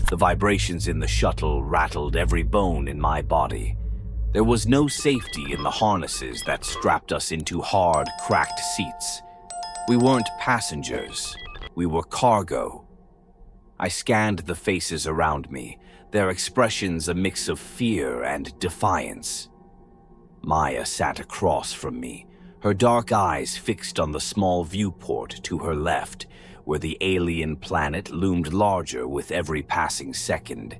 The vibrations in the shuttle rattled every bone in my body. There was no safety in the harnesses that strapped us into hard, cracked seats. We weren't passengers. We were cargo. I scanned the faces around me, their expressions a mix of fear and defiance. Maya sat across from me, her dark eyes fixed on the small viewport to her left, where the alien planet loomed larger with every passing second.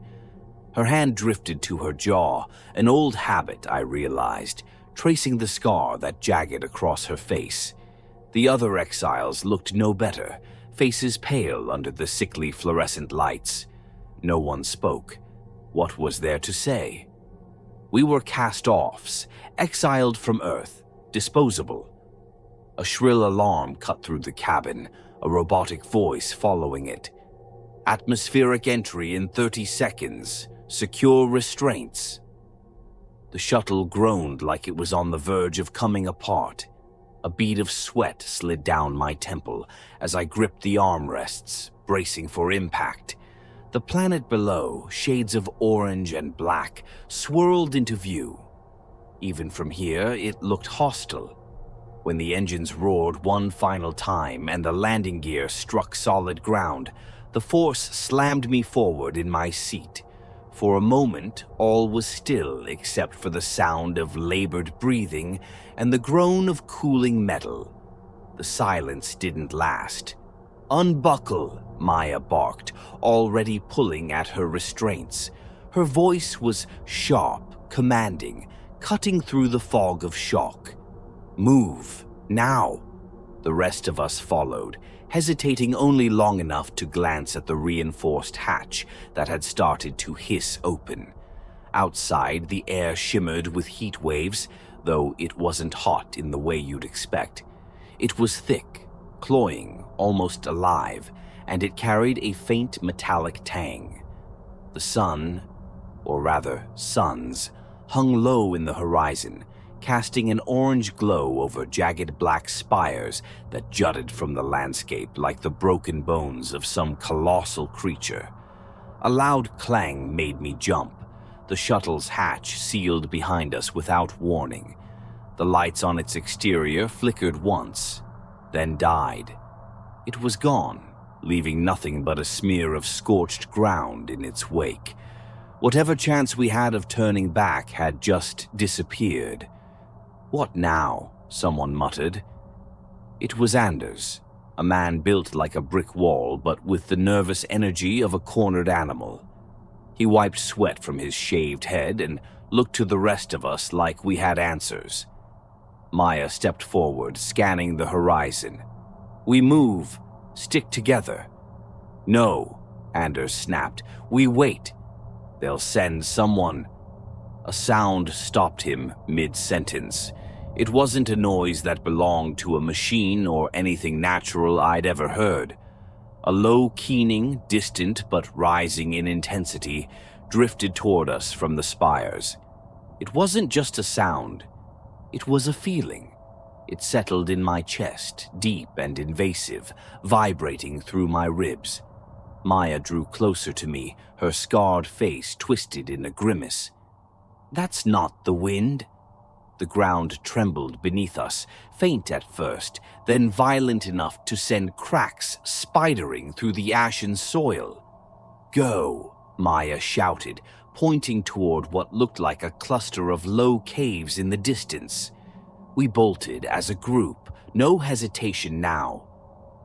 Her hand drifted to her jaw, an old habit, I realized, tracing the scar that jagged across her face. The other exiles looked no better, faces pale under the sickly fluorescent lights. No one spoke. What was there to say? We were cast-offs, exiled from Earth, disposable. A shrill alarm cut through the cabin, a robotic voice following it. Atmospheric entry in 30 seconds. Secure restraints. The shuttle groaned like it was on the verge of coming apart. A bead of sweat slid down my temple as I gripped the armrests, bracing for impact. The planet below, shades of orange and black, swirled into view. Even from here, it looked hostile. When the engines roared one final time and the landing gear struck solid ground, the force slammed me forward in my seat. For a moment, all was still except for the sound of labored breathing and the groan of cooling metal. The silence didn't last. "Unbuckle," Maya barked, already pulling at her restraints. Her voice was sharp, commanding, cutting through the fog of shock. "Move, now." The rest of us followed, hesitating only long enough to glance at the reinforced hatch that had started to hiss open. Outside, the air shimmered with heat waves, though it wasn't hot in the way you'd expect. It was thick, cloying, almost alive, and it carried a faint metallic tang. The sun, or rather suns, hung low in the horizon, casting an orange glow over jagged black spires that jutted from the landscape like the broken bones of some colossal creature. A loud clang made me jump. The shuttle's hatch sealed behind us without warning. The lights on its exterior flickered once, then died. It was gone, leaving nothing but a smear of scorched ground in its wake. Whatever chance we had of turning back had just disappeared. "What now?" someone muttered. It was Anders, a man built like a brick wall but with the nervous energy of a cornered animal. He wiped sweat from his shaved head and looked to the rest of us like we had answers. Maya stepped forward, scanning the horizon. "We move. Stick together." "No," Anders snapped. "We wait. They'll send someone." A sound stopped him mid-sentence. It wasn't a noise that belonged to a machine or anything natural I'd ever heard. A low keening, distant but rising in intensity, drifted toward us from the spires. It wasn't just a sound. It was a feeling. It settled in my chest, deep and invasive, vibrating through my ribs. Maya drew closer to me, her scarred face twisted in a grimace. "That's not the wind." The ground trembled beneath us, faint at first, then violent enough to send cracks spidering through the ashen soil. "Go," Maya shouted, pointing toward what looked like a cluster of low caves in the distance. We bolted as a group, no hesitation now.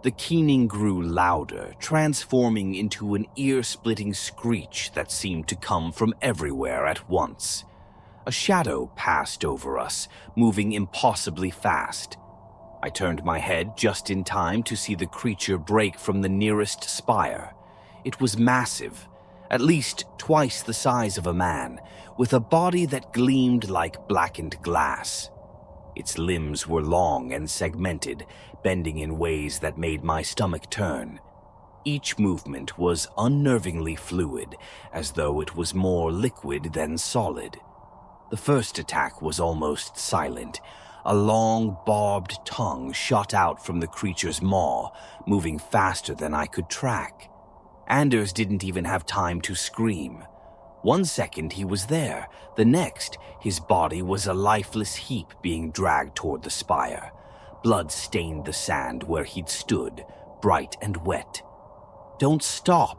The keening grew louder, transforming into an ear-splitting screech that seemed to come from everywhere at once. A shadow passed over us, moving impossibly fast. I turned my head just in time to see the creature break from the nearest spire. It was massive, at least twice the size of a man, with a body that gleamed like blackened glass. Its limbs were long and segmented, bending in ways that made my stomach turn. Each movement was unnervingly fluid, as though it was more liquid than solid. The first attack was almost silent. A long, barbed tongue shot out from the creature's maw, moving faster than I could track. Anders didn't even have time to scream. 1 second he was there, the next his body was a lifeless heap being dragged toward the spire. Blood stained the sand where he'd stood, bright and wet. "Don't stop."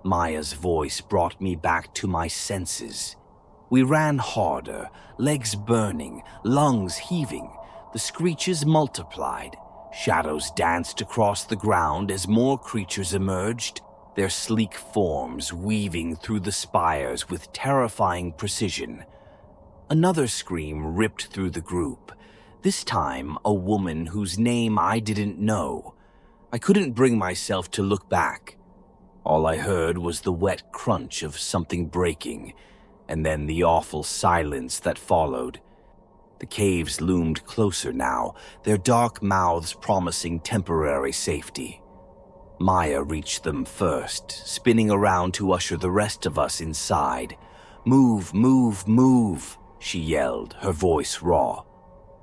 Maya's voice brought me back to my senses. We ran harder, legs burning, lungs heaving. The screeches multiplied. Shadows danced across the ground as more creatures emerged, their sleek forms weaving through the spires with terrifying precision. Another scream ripped through the group, this time a woman whose name I didn't know. I couldn't bring myself to look back. All I heard was the wet crunch of something breaking, and then the awful silence that followed. The caves loomed closer now, their dark mouths promising temporary safety. Maya reached them first, spinning around to usher the rest of us inside. "Move, move, move," she yelled, her voice raw.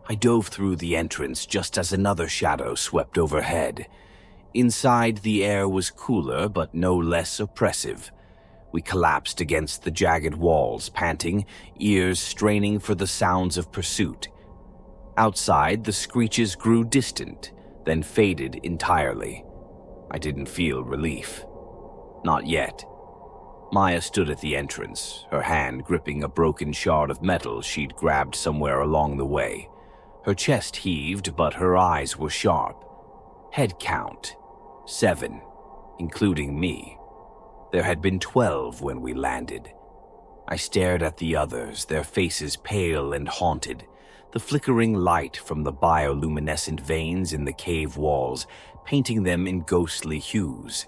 I dove through the entrance just as another shadow swept overhead. Inside, the air was cooler but no less oppressive. We collapsed against the jagged walls, panting, ears straining for the sounds of pursuit. Outside, the screeches grew distant, then faded entirely. I didn't feel relief. Not yet. Maya stood at the entrance, her hand gripping a broken shard of metal she'd grabbed somewhere along the way. Her chest heaved, but her eyes were sharp. Head count: 7, including me. There had been 12 when we landed. I stared at the others, their faces pale and haunted, the flickering light from the bioluminescent veins in the cave walls painting them in ghostly hues.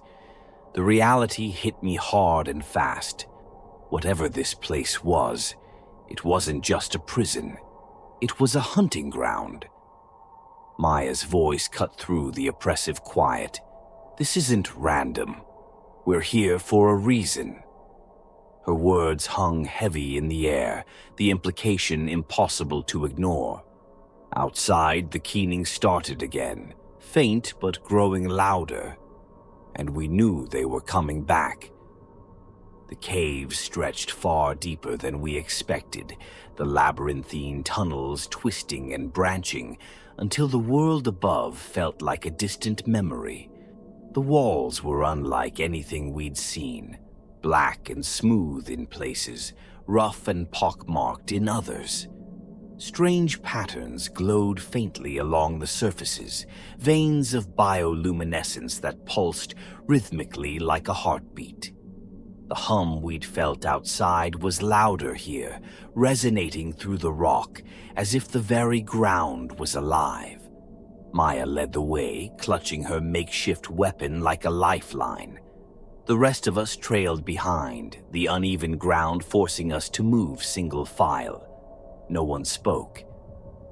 The reality hit me hard and fast. Whatever this place was, it wasn't just a prison. It was a hunting ground. Maya's voice cut through the oppressive quiet. "This isn't random. We're here for a reason." Her words hung heavy in the air, the implication impossible to ignore. Outside, the keening started again, faint but growing louder, and we knew they were coming back. The cave stretched far deeper than we expected, the labyrinthine tunnels twisting and branching until the world above felt like a distant memory. The walls were unlike anything we'd seen, black and smooth in places, rough and pockmarked in others. Strange patterns glowed faintly along the surfaces, veins of bioluminescence that pulsed rhythmically like a heartbeat. The hum we'd felt outside was louder here, resonating through the rock, as if the very ground was alive. Maya led the way, clutching her makeshift weapon like a lifeline. The rest of us trailed behind, the uneven ground forcing us to move single file. No one spoke.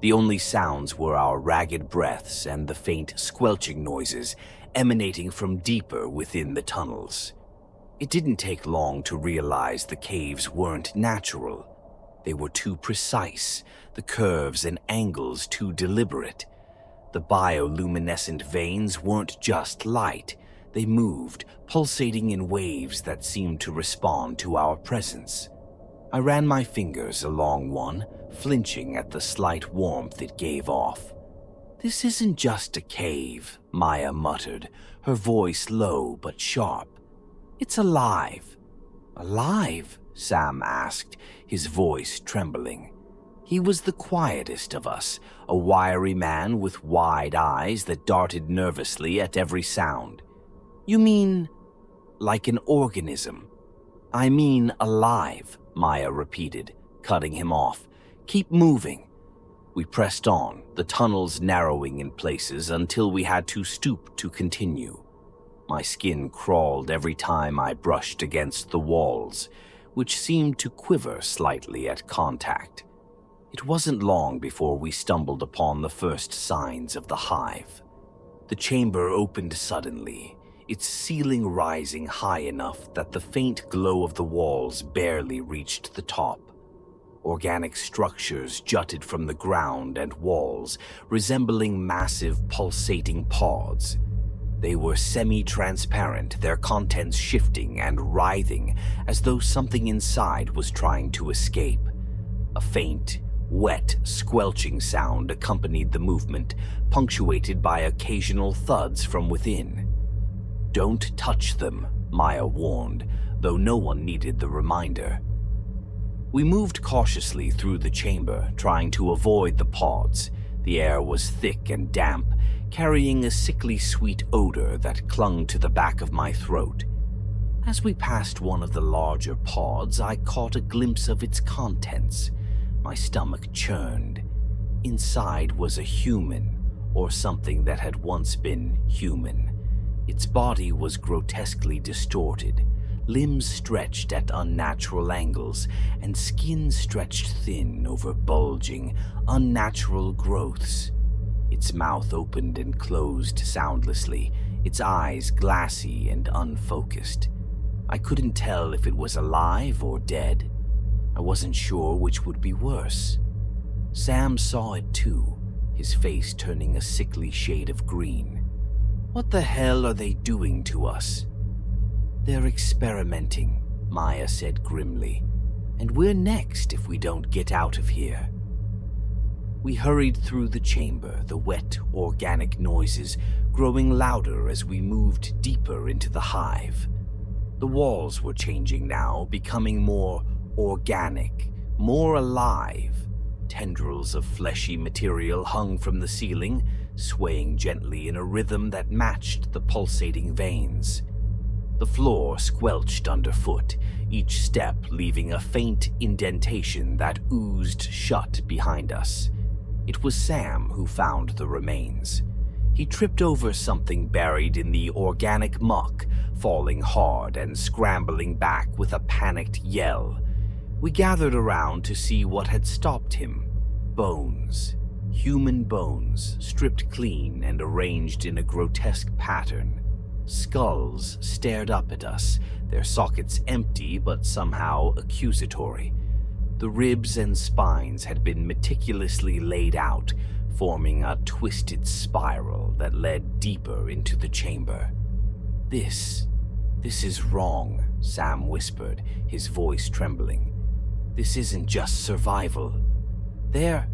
The only sounds were our ragged breaths and the faint squelching noises emanating from deeper within the tunnels. It didn't take long to realize the caves weren't natural. They were too precise, the curves and angles too deliberate. The bioluminescent veins weren't just light. They moved, pulsating in waves that seemed to respond to our presence. I ran my fingers along one, flinching at the slight warmth it gave off. "This isn't just a cave," Maya muttered, her voice low but sharp. "It's alive." "Alive?" Sam asked, his voice trembling. He was the quietest of us, a wiry man with wide eyes that darted nervously at every sound. "You mean, like an organism?" "I mean alive," Maya repeated, cutting him off. "Keep moving." We pressed on, the tunnels narrowing in places until we had to stoop to continue. My skin crawled every time I brushed against the walls, which seemed to quiver slightly at contact. It wasn't long before we stumbled upon the first signs of the Hive. The chamber opened suddenly, its ceiling rising high enough that the faint glow of the walls barely reached the top. Organic structures jutted from the ground and walls, resembling massive pulsating pods. They were semi-transparent, their contents shifting and writhing as though something inside was trying to escape. A faint, wet, squelching sound accompanied the movement, punctuated by occasional thuds from within. "Don't touch them," Maya warned, though no one needed the reminder. We moved cautiously through the chamber, trying to avoid the pods. The air was thick and damp, carrying a sickly sweet odor that clung to the back of my throat. As we passed one of the larger pods, I caught a glimpse of its contents. My stomach churned. Inside was a human, or something that had once been human. Its body was grotesquely distorted, limbs stretched at unnatural angles, and skin stretched thin over bulging, unnatural growths. Its mouth opened and closed soundlessly, its eyes glassy and unfocused. I couldn't tell if it was alive or dead. I wasn't sure which would be worse. Sam saw it too, his face turning a sickly shade of green. "What the hell are they doing to us?" "They're experimenting," Maya said grimly. "And we're next if we don't get out of here." We hurried through the chamber, the wet, organic noises growing louder as we moved deeper into the hive. The walls were changing now, becoming more organic, more alive. Tendrils of fleshy material hung from the ceiling, swaying gently in a rhythm that matched the pulsating veins. The floor squelched underfoot, each step leaving a faint indentation that oozed shut behind us. It was Sam who found the remains. He tripped over something buried in the organic muck, falling hard and scrambling back with a panicked yell. We gathered around to see what had stopped him. Bones. Human bones, stripped clean and arranged in a grotesque pattern. Skulls stared up at us, their sockets empty but somehow accusatory. The ribs and spines had been meticulously laid out, forming a twisted spiral that led deeper into the chamber. This is wrong," Sam whispered, his voice trembling. "This isn't just survival. They're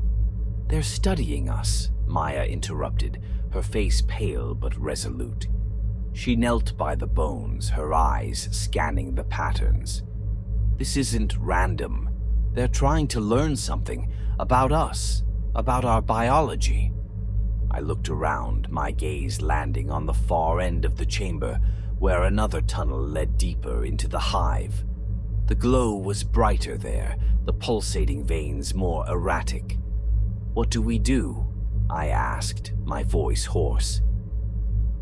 studying us," Maya interrupted, her face pale but resolute. She knelt by the bones, her eyes scanning the patterns. "This isn't random. They're trying to learn something about us, about our biology." I looked around, my gaze landing on the far end of the chamber, where another tunnel led deeper into the hive. The glow was brighter there, the pulsating veins more erratic. "What do we do?" I asked, my voice hoarse.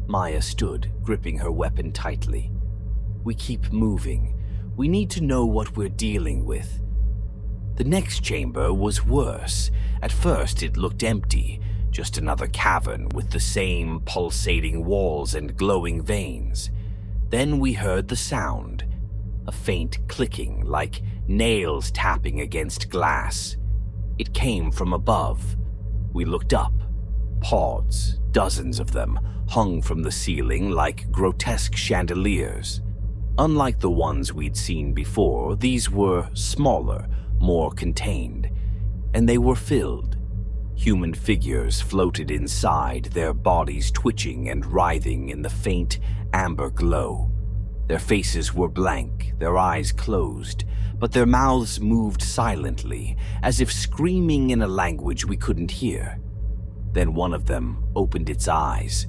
Maya stood, gripping her weapon tightly. "We keep moving. We need to know what we're dealing with." The next chamber was worse. At first it looked empty, just another cavern with the same pulsating walls and glowing veins. Then we heard the sound, a faint clicking like nails tapping against glass. It came from above. We looked up. Pods, dozens of them, hung from the ceiling like grotesque chandeliers. Unlike the ones we'd seen before, these were smaller, more contained, and they were filled. Human figures floated inside, their bodies twitching and writhing in the faint amber glow. Their faces were blank, their eyes closed, but their mouths moved silently, as if screaming in a language we couldn't hear. Then one of them opened its eyes.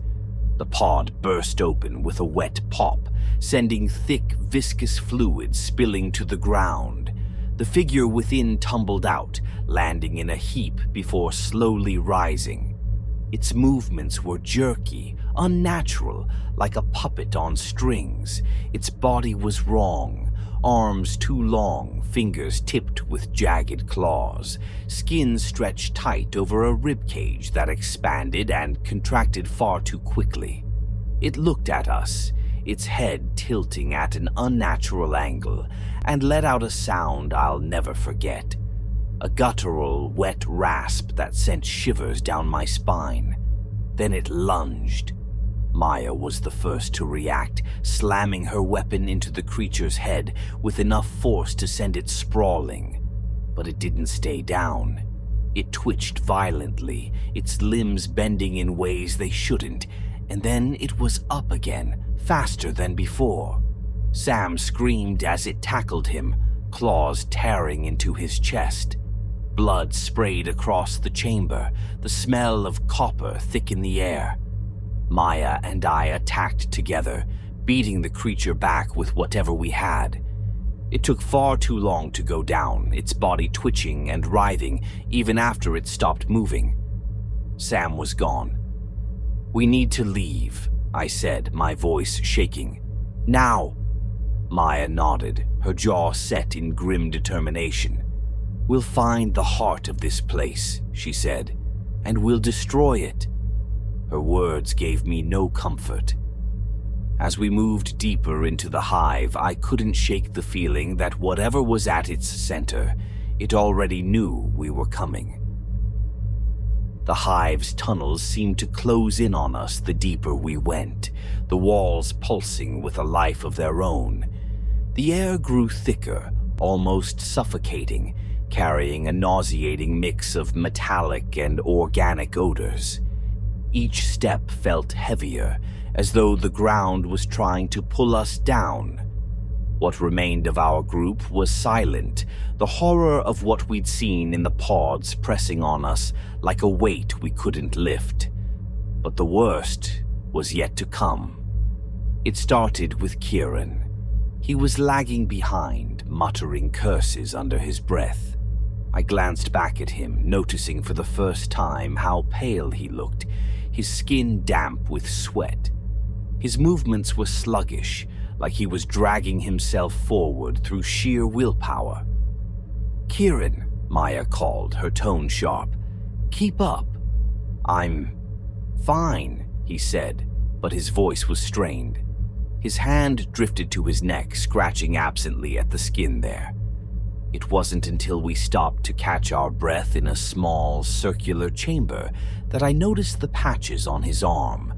The pod burst open with a wet pop, sending thick, viscous fluid spilling to the ground. The figure within tumbled out, landing in a heap before slowly rising. Its movements were jerky, unnatural, like a puppet on strings. Its body was wrong, arms too long, fingers tipped with jagged claws, skin stretched tight over a ribcage that expanded and contracted far too quickly. It looked at us, its head tilting at an unnatural angle, and let out a sound I'll never forget. A guttural, wet rasp that sent shivers down my spine. Then it lunged. Maya was the first to react, slamming her weapon into the creature's head with enough force to send it sprawling. But it didn't stay down. It twitched violently, its limbs bending in ways they shouldn't, and then it was up again, faster than before. Sam screamed as it tackled him, claws tearing into his chest. Blood sprayed across the chamber, the smell of copper thick in the air. Maya and I attacked together, beating the creature back with whatever we had. It took far too long to go down, its body twitching and writhing even after it stopped moving. Sam was gone. "We need to leave," I said, my voice shaking. "Now!" Maya nodded, her jaw set in grim determination. "We'll find the heart of this place," she said, "and we'll destroy it." Her words gave me no comfort. As we moved deeper into the hive, I couldn't shake the feeling that whatever was at its center, it already knew we were coming. The hive's tunnels seemed to close in on us the deeper we went, the walls pulsing with a life of their own. The air grew thicker, almost suffocating, carrying a nauseating mix of metallic and organic odors. Each step felt heavier, as though the ground was trying to pull us down. What remained of our group was silent, the horror of what we'd seen in the pods pressing on us like a weight we couldn't lift. But the worst was yet to come. It started with Kieran. He was lagging behind, muttering curses under his breath. I glanced back at him, noticing for the first time how pale he looked, his skin damp with sweat. His movements were sluggish, like he was dragging himself forward through sheer willpower. "Kieran," Maya called, her tone sharp. "Keep up." "I'm fine," he said, but his voice was strained. His hand drifted to his neck, scratching absently at the skin there. It wasn't until we stopped to catch our breath in a small, circular chamber that I noticed the patches on his arm.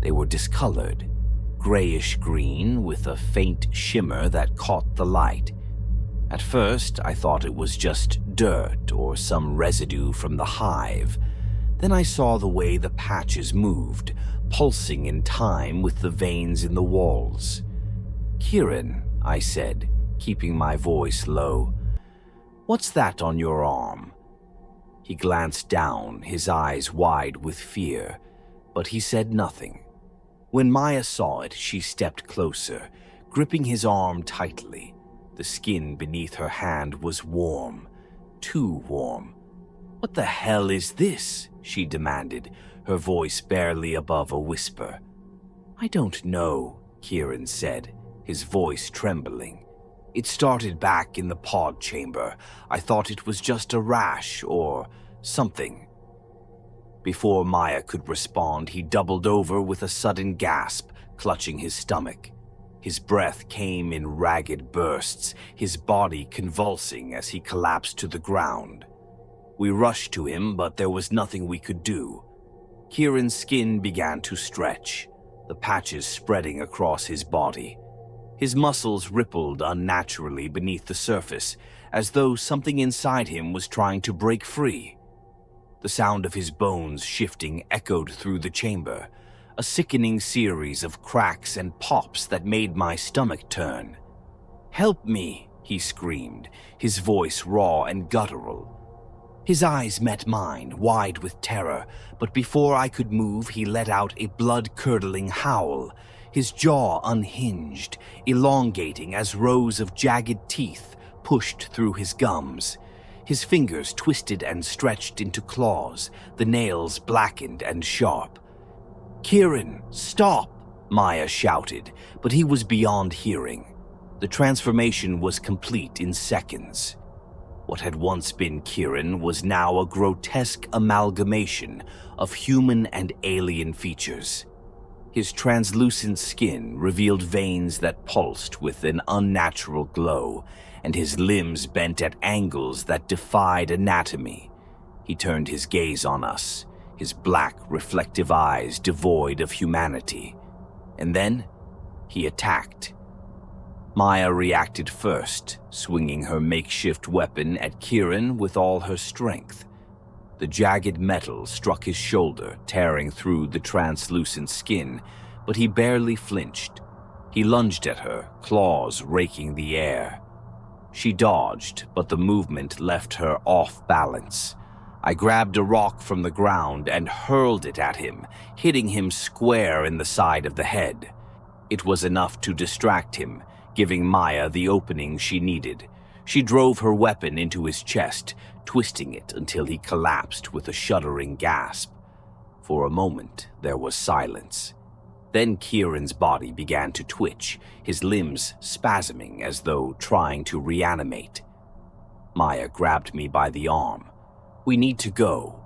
They were discolored, grayish-green with a faint shimmer that caught the light. At first, I thought it was just dirt or some residue from the hive. Then I saw the way the patches moved, pulsing in time with the veins in the walls. "Kieran," I said, keeping my voice low, "what's that on your arm?" He glanced down, his eyes wide with fear, but he said nothing. When Maya saw it, she stepped closer, gripping his arm tightly. The skin beneath her hand was warm, too warm. "What the hell is this?" she demanded, her voice barely above a whisper. "I don't know," Kieran said, his voice trembling. "It started back in the pod chamber. I thought it was just a rash or something." Before Maya could respond, he doubled over with a sudden gasp, clutching his stomach. His breath came in ragged bursts, his body convulsing as he collapsed to the ground. We rushed to him, but there was nothing we could do. Kieran's skin began to stretch, the patches spreading across his body. His muscles rippled unnaturally beneath the surface, as though something inside him was trying to break free. The sound of his bones shifting echoed through the chamber, a sickening series of cracks and pops that made my stomach turn. "Help me," he screamed, his voice raw and guttural. His eyes met mine, wide with terror, but before I could move, he let out a blood-curdling howl, his jaw unhinged, elongating as rows of jagged teeth pushed through his gums. His fingers twisted and stretched into claws, the nails blackened and sharp. "Kieran, stop!" Maya shouted, but he was beyond hearing. The transformation was complete in seconds. What had once been Kieran was now a grotesque amalgamation of human and alien features. His translucent skin revealed veins that pulsed with an unnatural glow, and his limbs bent at angles that defied anatomy. He turned his gaze on us, his black, reflective eyes devoid of humanity. And then he attacked. Maya reacted first, swinging her makeshift weapon at Kieran with all her strength. The jagged metal struck his shoulder, tearing through the translucent skin, but he barely flinched. He lunged at her, claws raking the air. She dodged, but the movement left her off balance. I grabbed a rock from the ground and hurled it at him, hitting him square in the side of the head. It was enough to distract him, giving Maya the opening she needed. She drove her weapon into his chest, twisting it until he collapsed with a shuddering gasp. For a moment, there was silence. Then Kieran's body began to twitch, his limbs spasming as though trying to reanimate. Maya grabbed me by the arm. "We need to go.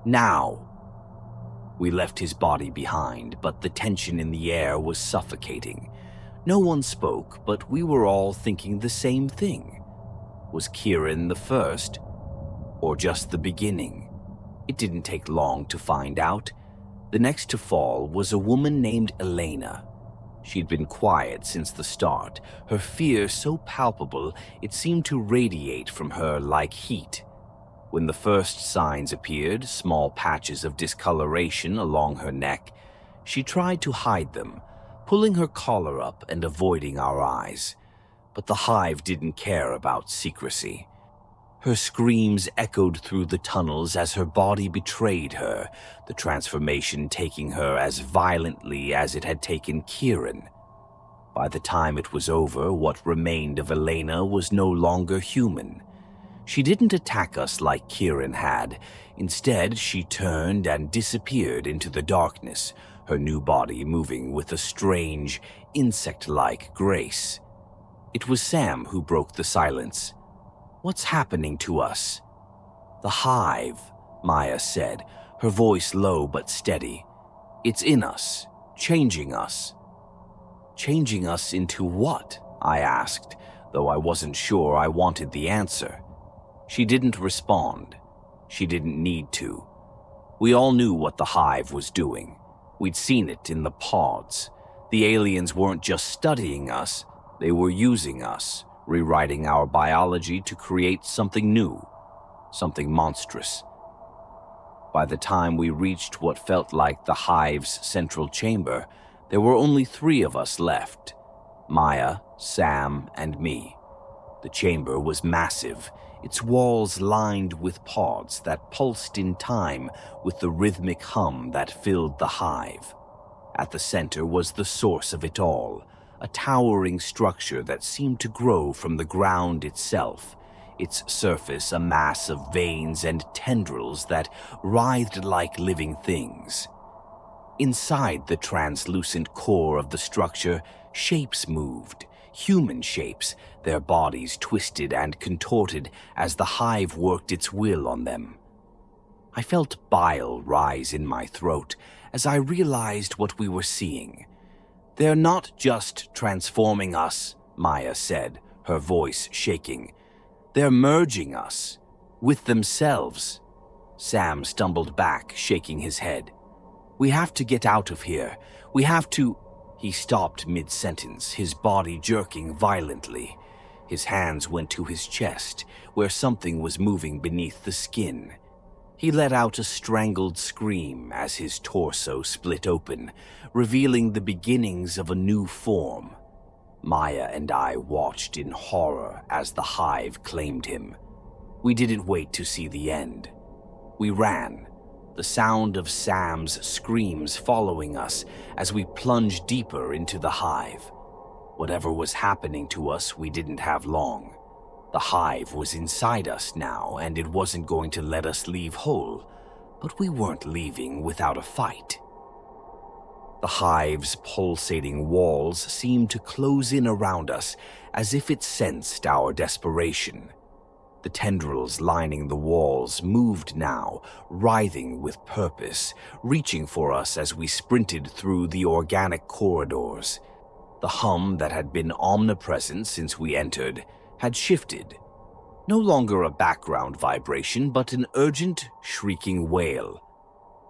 Now." We left his body behind, but the tension in the air was suffocating. No one spoke, but we were all thinking the same thing. Was Kieran the first? Or just the beginning? It didn't take long to find out. The next to fall was a woman named Elena. She'd been quiet since the start, her fear so palpable it seemed to radiate from her like heat. When the first signs appeared, small patches of discoloration along her neck, she tried to hide them, pulling her collar up and avoiding our eyes. But the Hive didn't care about secrecy. Her screams echoed through the tunnels as her body betrayed her, the transformation taking her as violently as it had taken Kieran. By the time it was over, what remained of Elena was no longer human. She didn't attack us like Kieran had. Instead, she turned and disappeared into the darkness, her new body moving with a strange, insect-like grace. It was Sam who broke the silence. "What's happening to us?" "The Hive," Maya said, her voice low but steady. "It's in us, changing us." "Changing us into what?" I asked, though I wasn't sure I wanted the answer. She didn't respond. She didn't need to. We all knew what the Hive was doing. We'd seen it in the pods. The aliens weren't just studying us, they were using us, rewriting our biology to create something new, something monstrous. By the time we reached what felt like the Hive's central chamber, there were only 3 of us left: Maya, Sam, and me. The chamber was massive, its walls lined with pods that pulsed in time with the rhythmic hum that filled the Hive. At the center was the source of it all, a towering structure that seemed to grow from the ground itself, its surface a mass of veins and tendrils that writhed like living things. Inside the translucent core of the structure, shapes moved, human shapes, their bodies twisted and contorted as the Hive worked its will on them. I felt bile rise in my throat as I realized what we were seeing. "They're not just transforming us," Maya said, her voice shaking. "They're merging us with themselves." Sam stumbled back, shaking his head. "We have to get out of here. We have to—" He stopped mid-sentence, his body jerking violently. His hands went to his chest, where something was moving beneath the skin. He let out a strangled scream as his torso split open, revealing the beginnings of a new form. Maya and I watched in horror as the Hive claimed him. We didn't wait to see the end. We ran, the sound of Sam's screams following us as we plunged deeper into the Hive. Whatever was happening to us, we didn't have long. The Hive was inside us now, and it wasn't going to let us leave whole, but we weren't leaving without a fight. The Hive's pulsating walls seemed to close in around us as if it sensed our desperation. The tendrils lining the walls moved now, writhing with purpose, reaching for us as we sprinted through the organic corridors. The hum that had been omnipresent since we entered had shifted. No longer a background vibration, but an urgent, shrieking wail.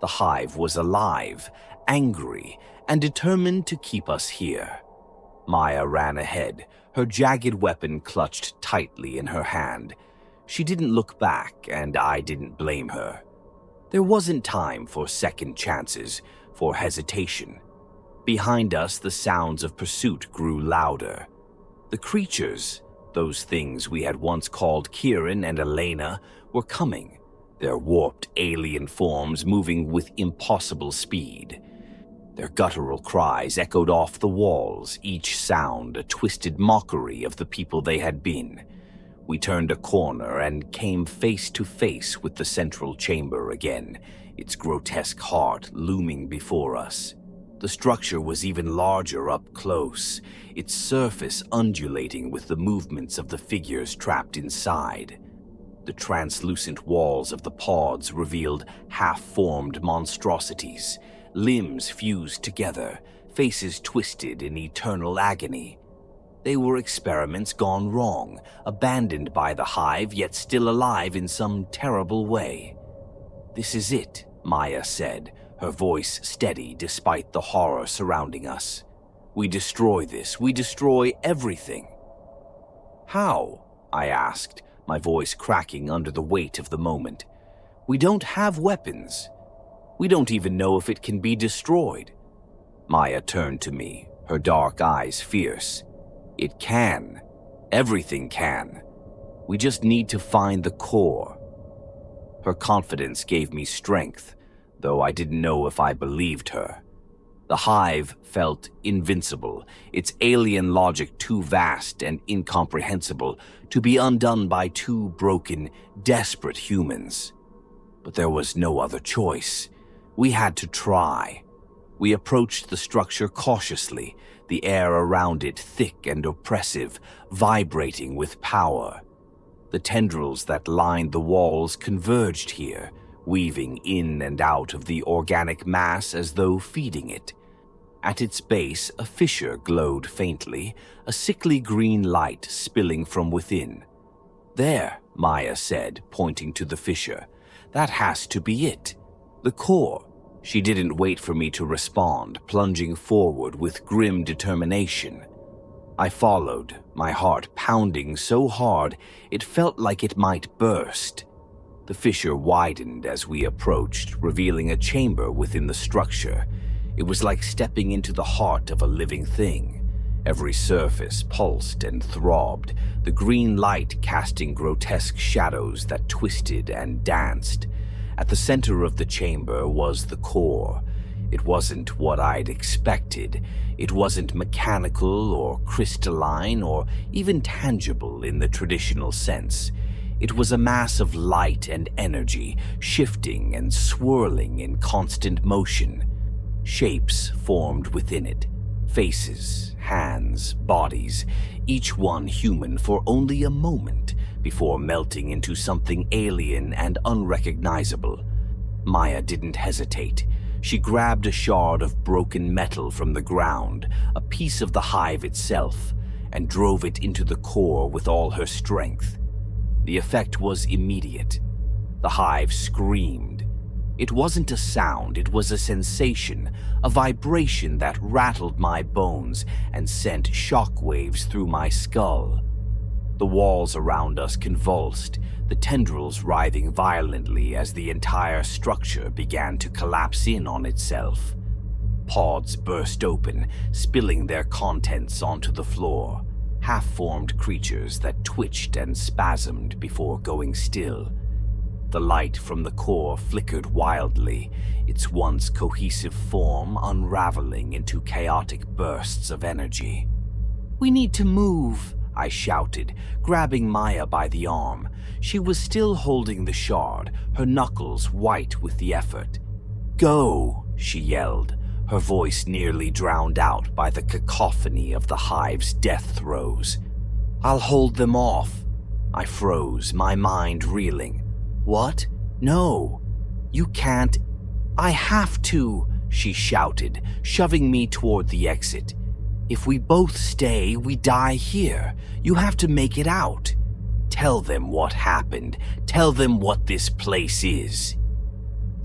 The Hive was alive, angry, and determined to keep us here. Maya ran ahead, her jagged weapon clutched tightly in her hand. She didn't look back, and I didn't blame her. There wasn't time for second chances, for hesitation. Behind us, the sounds of pursuit grew louder. The creatures, those things we had once called Kieran and Elena, were coming, their warped alien forms moving with impossible speed. Their guttural cries echoed off the walls, each sound a twisted mockery of the people they had been. We turned a corner and came face to face with the central chamber again, its grotesque heart looming before us. The structure was even larger up close, its surface undulating with the movements of the figures trapped inside. The translucent walls of the pods revealed half-formed monstrosities, limbs fused together, faces twisted in eternal agony. They were experiments gone wrong, abandoned by the Hive, yet still alive in some terrible way. "This is it," Maya said, her voice steady despite the horror surrounding us. "We destroy this. We destroy everything." "How?" I asked, my voice cracking under the weight of the moment. "We don't have weapons. We don't even know if it can be destroyed." Maya turned to me, her dark eyes fierce. "It can. Everything can. We just need to find the core." Her confidence gave me strength, though I didn't know if I believed her. The Hive felt invincible, its alien logic too vast and incomprehensible to be undone by two broken, desperate humans. But there was no other choice. We had to try. We approached the structure cautiously, the air around it thick and oppressive, vibrating with power. The tendrils that lined the walls converged here, weaving in and out of the organic mass as though feeding it. At its base, a fissure glowed faintly, a sickly green light spilling from within. "There," Maya said, pointing to the fissure. "That has to be it. The core." She didn't wait for me to respond, plunging forward with grim determination. I followed, my heart pounding so hard it felt like it might burst. The fissure widened as we approached, revealing a chamber within the structure. It was like stepping into the heart of a living thing. Every surface pulsed and throbbed, the green light casting grotesque shadows that twisted and danced. At the center of the chamber was the core. It wasn't what I'd expected. It wasn't mechanical or crystalline or even tangible in the traditional sense. It was a mass of light and energy, shifting and swirling in constant motion. Shapes formed within it. Faces, hands, bodies, each one human for only a moment before melting into something alien and unrecognizable. Maya didn't hesitate. She grabbed a shard of broken metal from the ground, a piece of the Hive itself, and drove it into the core with all her strength. The effect was immediate. The Hive screamed. It wasn't a sound, it was a sensation, a vibration that rattled my bones and sent shockwaves through my skull. The walls around us convulsed, the tendrils writhing violently as the entire structure began to collapse in on itself. Pods burst open, spilling their contents onto the floor, half-formed creatures that twitched and spasmed before going still. The light from the core flickered wildly, its once cohesive form unraveling into chaotic bursts of energy. "We need to move," I shouted, grabbing Maya by the arm. She was still holding the shard, her knuckles white with the effort. "Go," she yelled, her voice nearly drowned out by the cacophony of the Hive's death throes. "I'll hold them off." I froze, my mind reeling. "What? No. You can't." "I have to," she shouted, shoving me toward the exit. "If we both stay, we die here. You have to make it out. Tell them what happened. Tell them what this place is."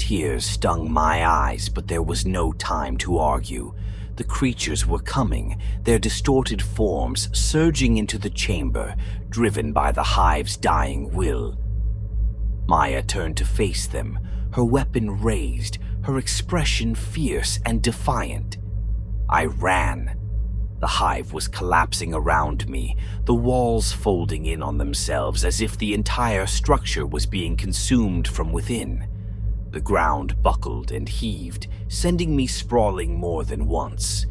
tears stung my eyes, but there was no time to argue. The creatures were coming, their distorted forms surging into the chamber, driven by the Hive's dying will. Maya turned to face them, her weapon raised, her expression fierce and defiant. I ran. The Hive was collapsing around me, the walls folding in on themselves as if the entire structure was being consumed from within. The ground buckled and heaved, sending me sprawling more than once.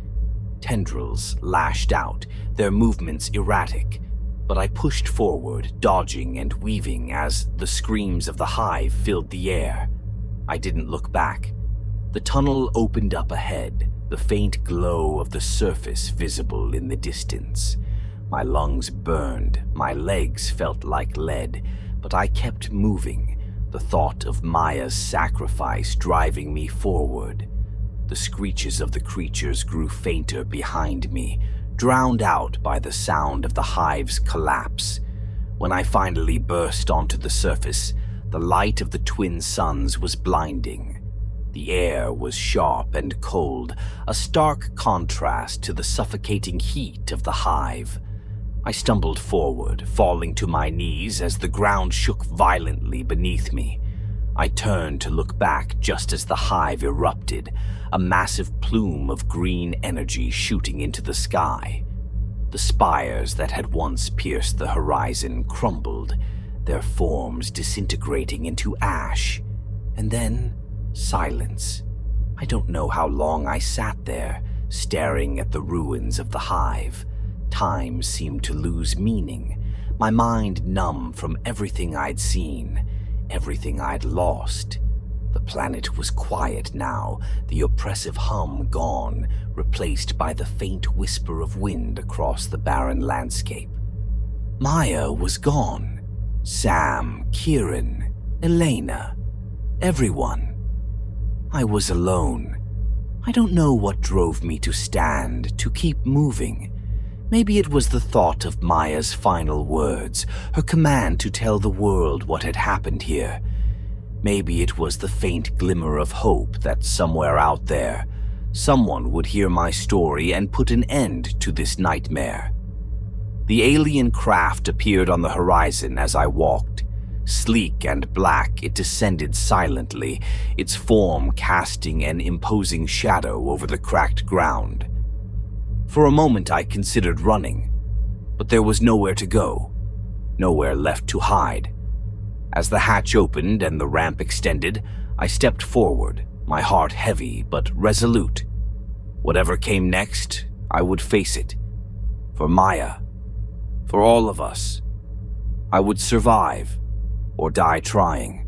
Tendrils lashed out, their movements erratic, but I pushed forward, dodging and weaving as the screams of the Hive filled the air. I didn't look back. The tunnel opened up ahead, the faint glow of the surface visible in the distance. My lungs burned, my legs felt like lead, but I kept moving, the thought of Maya's sacrifice driving me forward. The screeches of the creatures grew fainter behind me, drowned out by the sound of the Hive's collapse. When I finally burst onto the surface, the light of the twin suns was blinding. The air was sharp and cold, a stark contrast to the suffocating heat of the Hive. I stumbled forward, falling to my knees as the ground shook violently beneath me. I turned to look back just as the Hive erupted, a massive plume of green energy shooting into the sky. The spires that had once pierced the horizon crumbled, their forms disintegrating into ash. And then, silence. I don't know how long I sat there, staring at the ruins of the Hive. Time seemed to lose meaning, my mind numb from everything I'd seen, everything I'd lost. The planet was quiet now, the oppressive hum gone, replaced by the faint whisper of wind across the barren landscape. Maya was gone. Sam, Kieran, Elena, everyone. I was alone. I don't know what drove me to stand, to keep moving. Maybe it was the thought of Maya's final words, her command to tell the world what had happened here. Maybe it was the faint glimmer of hope that somewhere out there, someone would hear my story and put an end to this nightmare. The alien craft appeared on the horizon as I walked. Sleek and black, it descended silently, its form casting an imposing shadow over the cracked ground. For a moment I considered running, but there was nowhere to go, nowhere left to hide. As the hatch opened and the ramp extended, I stepped forward, my heart heavy but resolute. Whatever came next, I would face it. For Maya, for all of us, I would survive or die trying.